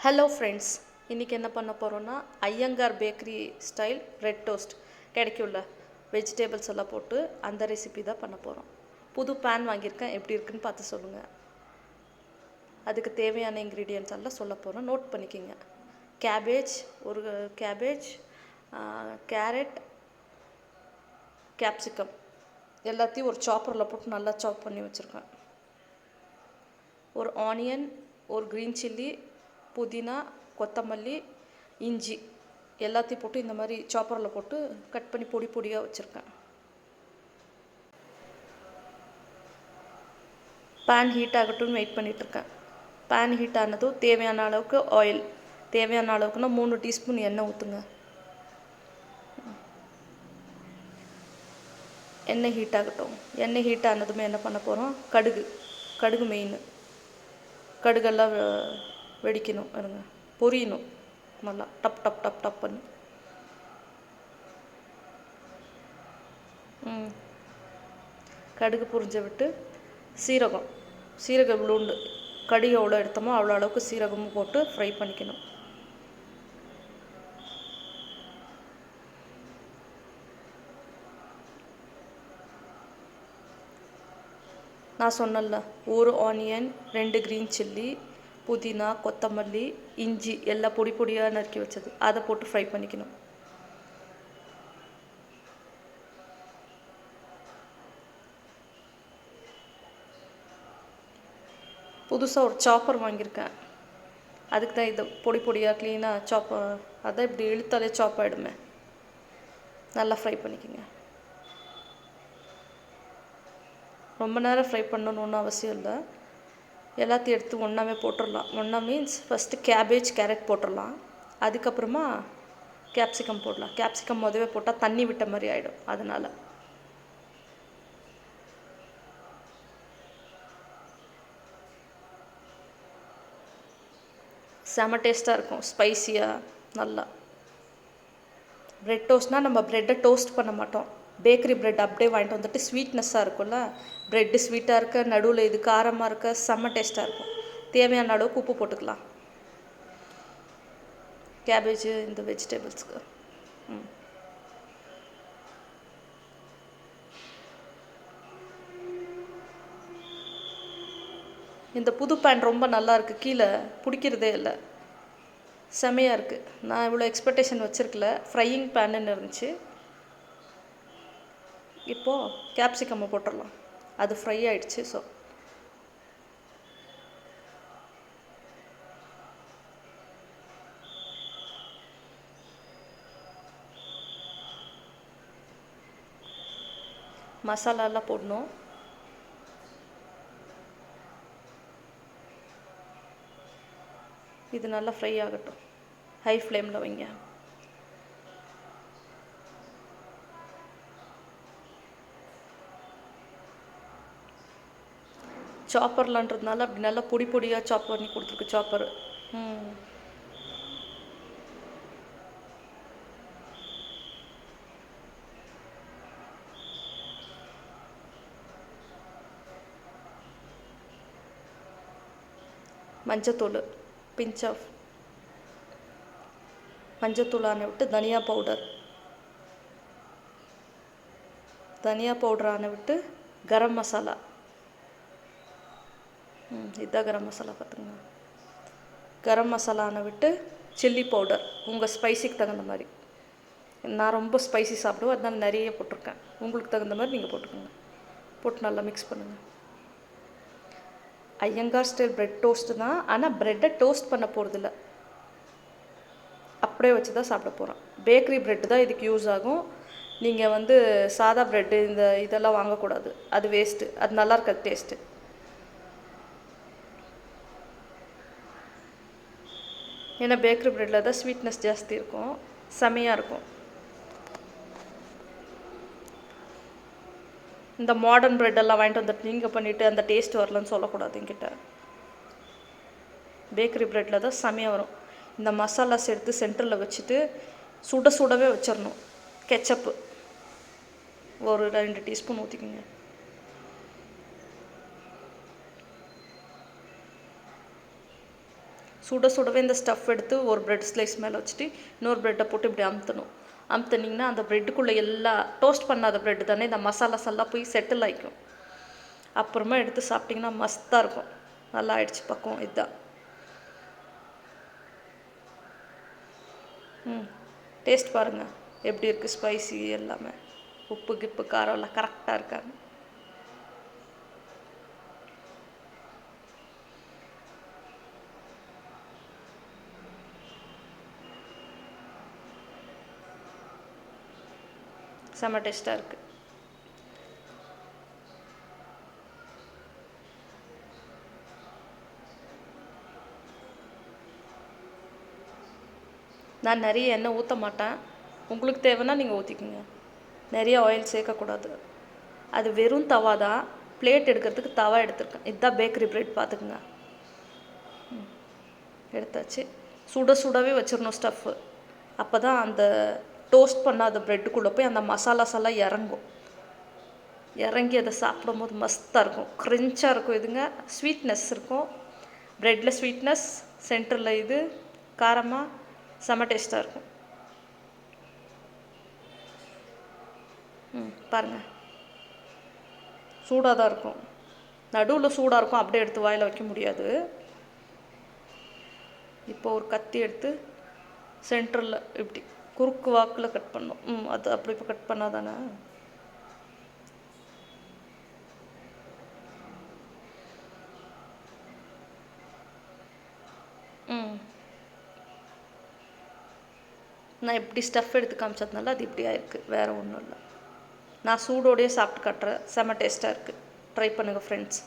Hello friends, இன்றைக்கி என்ன பண்ண போகிறோன்னா Iyengar bakery style bread toast கிடைக்கும்ல, வெஜிடேபிள்ஸ் எல்லாம் போட்டு அந்த ரெசிபி தான் பண்ண போகிறோம். புது பேன் வாங்கியிருக்கேன், எப்படி இருக்குன்னு பார்த்து சொல்லுங்கள். அதுக்கு தேவையான இன்க்ரீடியன்ட்ஸ் எல்லாம் சொல்ல போகிறோம், நோட் பண்ணிக்கோங்க. ஒரு கேபேஜ், கேரட், கேப்சிகம் எல்லாத்தையும் ஒரு சாப்பரில் போட்டு நல்லா சாப் பண்ணி வச்சுருக்கேன். ஒரு ஆனியன், ஒரு க்ரீன் சில்லி, புதினா, கொத்தமல்லி, இஞ்சி எல்லாத்தையும் போட்டு இந்த மாதிரி சாப்பரில் போட்டு கட் பண்ணி பொடி பொடியாக வச்சுருக்கேன். பேன் ஹீட் ஆகட்டும்னு வெயிட் பண்ணிகிட்ருக்கேன். பேன் ஹீட் ஆனதும் தேவையான அளவுக்கு ஆயில், தேவையான அளவுக்குன்னா 3 டீஸ்பூன் எண்ணெய் ஊற்றுங்க. எண்ணெய் ஹீட் ஆகட்டும். எண்ணெய் ஹீட் ஆனதுமே என்ன பண்ண போகிறோம், கடுகு மெயின். கடுகெல்லாம் வெடிக்கணும், இருங்க, பொரியணும் நல்லா, டப் டப் டப் டப் பண்ணி. கடுகு பொரிஞ்ச விட்டு சீரகம் விழுண்டு, கடுகு எவ்வளோ எடுத்தோமோ அவ்வளோ அளவுக்கு சீரகமும் போட்டு ஃப்ரை பண்ணிக்கணும். நான் சொன்னல, ஒரு ஆனியன், 2 க்ரீன் சில்லி, புதினா, கொத்தமல்லி, இஞ்சி எல்லாம் பொடி பொடியாக நறுக்கி வச்சது, அதை போட்டு ஃப்ரை பண்ணிக்கணும். புதுசாக ஒரு சாப்பர் வாங்கியிருக்கேன், அதுக்கு தான் இதை பொடி பொடியாக க்ளீனாக அதான் இப்படி இழுத்தாலே சாப் ஆகிடுமே. நல்லா ஃப்ரை பண்ணிக்கோங்க. ரொம்ப நேரம் ஃப்ரை பண்ணணுன்னு அவசியம் இல்லை, எல்லாத்தையும் எடுத்து ஒன்றாவே போட்டுடலாம். ஒன்றா மீன்ஸ் ஃபஸ்ட்டு கேரட் போட்டுடலாம், அதுக்கப்புறமா கேப்சிகம் போடலாம். கேப்சிகம் முதவே போட்டால் தண்ணி விட்ட மாதிரி ஆகிடும், அதனால். செம டேஸ்ட்டாக இருக்கும், ஸ்பைஸியாக நல்லா. ப்ரெட் டோஸ்ட்னால் நம்ம ப்ரெட்டை டோஸ்ட் பண்ண மாட்டோம், பேக்கரி ப்ரெட் அப்படியே வாங்கிட்டு வந்துட்டு ஸ்வீட்னஸ்ஸாக இருக்கும்ல, ப்ரெட்டு ஸ்வீட்டாக இருக்க, நடுவில் இது காரமாக இருக்க, செம்ம டேஸ்ட்டாக இருக்கும். தேவையான அளவுக்கு உப்பு போட்டுக்கலாம் கேபேஜ் இந்த வெஜிடபிள்ஸ்க்கு. இந்த புது பேன் ரொம்ப நல்லா இருக்குது, கீழே பிடிக்கிறதே இல்லை, செமையாக இருக்குது. நான் இவ்வளோ எக்ஸ்பெக்டேஷன் வச்சுருக்கல, ஃப்ரையிங் பேனுன்னு இருந்துச்சு. இப்போது கேப்சிகம்மை போட்டுடலாம், அது ஃப்ரை ஆகிடுச்சு. ஸோ மசாலாலாம் போடணும். இது நல்லா ஃப்ரை ஆகட்டும், ஹை ஃப்ளேமில் வைங்க. சாப்பர்லான்றதுனால அப்படி நல்லா பொடி பொடியாக சாப் பண்ணி கொடுத்துருக்கு சாப்பர். மஞ்சத்தூள் பிஞ்ச் ஆஃப், மஞ்சத்தூள் விட்டு தனியா பவுடர் விட்டு கரம் மசாலா, இதுதான் கரம் மசாலா, பார்த்துங்க. கரம் மசாலா விட்டு சில்லி பவுடர், உங்கள் ஸ்பைஸிக்கு தகுந்த மாதிரி. நான் ரொம்ப ஸ்பைசி சாப்பிடுவேன், அதனால் நிறைய போட்டிருக்கேன், உங்களுக்கு தகுந்த மாதிரி நீங்கள் போட்டுக்கோங்க. போட்டு நல்லா மிக்ஸ் பண்ணுங்கள். ஐயங்கார் ஸ்டைல் ப்ரெட் டோஸ்ட்டு தான், ஆனால் ப்ரெட்டை டோஸ்ட் பண்ண போகிறதில்ல, அப்படியே வச்சு தான் சாப்பிட போகிறோம். பேக்கரி ப்ரெட்டு தான் இதுக்கு யூஸ் ஆகும். நீங்கள் சாதா ப்ரெட்டு இதெல்லாம் வாங்கக்கூடாது, அது வேஸ்ட்டு, அது நல்லா இருக்காது டேஸ்ட்டு. ஏன்னா பேக்கரி ப்ரெட்டில் தான் ஸ்வீட்னஸ் ஜாஸ்தி இருக்கும், செமையாக இருக்கும். இந்த மாடர்ன் ப்ரெட்டெல்லாம் வாங்கிட்டு வந்துட்டு நீங்கள் பண்ணிவிட்டு அந்த டேஸ்ட் வரலன்னு சொல்லக்கூடாது என்கிட்ட. பேக்கரி ப்ரெட்டில் தான் செமையாக வரும். இந்த மசாலாஸ் எடுத்து சென்டரில் வச்சுட்டு சுடவே வச்சிடணும். கெச்சப்பு ஒரு 2 டீஸ்பூன் ஊற்றிக்கோங்க. சுட சுடவே இந்த ஸ்டஃப் எடுத்து ஒரு பிரெட் ஸ்லைஸ் மேலே வச்சுட்டு இன்னொரு ப்ரெட்டை போட்டு இப்படி அமுத்தணும். அமுத்துனிங்கன்னா அந்த ப்ரெட்டுக்குள்ளே எல்லா டோஸ்ட் பண்ணாத ப்ரெட்டு தானே, இந்த மசாலாஸ் எல்லாம் போய் செட்டில் ஆகிக்கும். அப்புறமா எடுத்து சாப்பிட்டிங்கன்னா மஸ்தாக இருக்கும். நல்லா ஆயிடுச்சு பக்குவம். இதுதான். டேஸ்ட் பாருங்கள் எப்படி இருக்குது. ஸ்பைசி எல்லாமே உப்பு கிப்பு காரம் எல்லாம் கரெக்டாக இருக்காங்க. செம்ம டேஸ்ட்டாக இருக்குது. நான் நிறைய எண்ணெய் ஊற்ற மாட்டேன். உங்களுக்கு தேவைன்னா நீங்கள் ஊற்றிக்கோங்க. நிறைய ஆயில் சேர்க்கக்கூடாது. அது வெறும் தவா தான். பிளேட் எடுக்கிறதுக்கு தவா எடுத்துருக்கேன். இதுதான் பேக்கரி பிரெட், பார்த்துக்குங்க. எடுத்தாச்சு. சுட சுடவே வச்சிடணும் ஸ்டஃப்பு. அப்போ தான் அந்த டோஸ்ட் பண்ணாத ப்ரெட்டுக்குள்ளே போய் அந்த மசாலாஸ் எல்லாம் இறங்கும். இறங்கி அதை சாப்பிடும்போது மஸ்தாக இருக்கும். க்ரிஞ்சாக இருக்கும். இதுங்க ஸ்வீட்னஸ் இருக்கும். ப்ரெட்டில் ஸ்வீட்னஸ், சென்டரில் இது காரமாக செம்ம டேஸ்ட்டாக இருக்கும். பாருங்கள், சூடாக தான் இருக்கும். நடுவில் சூடாக இருக்கும். அப்படியே எடுத்து வாயில் வைக்க முடியாது. இப்போ ஒரு கத்தி எடுத்து சென்டரில் இப்படி குறுக்கு வாக்கில் கட் பண்ணணும். அது அப்படி இப்போ கட் பண்ணாதானே. நான் இப்படி ஸ்டஃப் எடுத்து காமிச்சதுனால அது இப்படி ஆயிருக்கு. வேறு ஒன்றும் இல்லை. நான் சூடோடையே சாப்பிட்டு காட்டுறேன். செம்ம டேஸ்ட்டாக இருக்குது. ட்ரை பண்ணுங்கள் ஃப்ரெண்ட்ஸ்.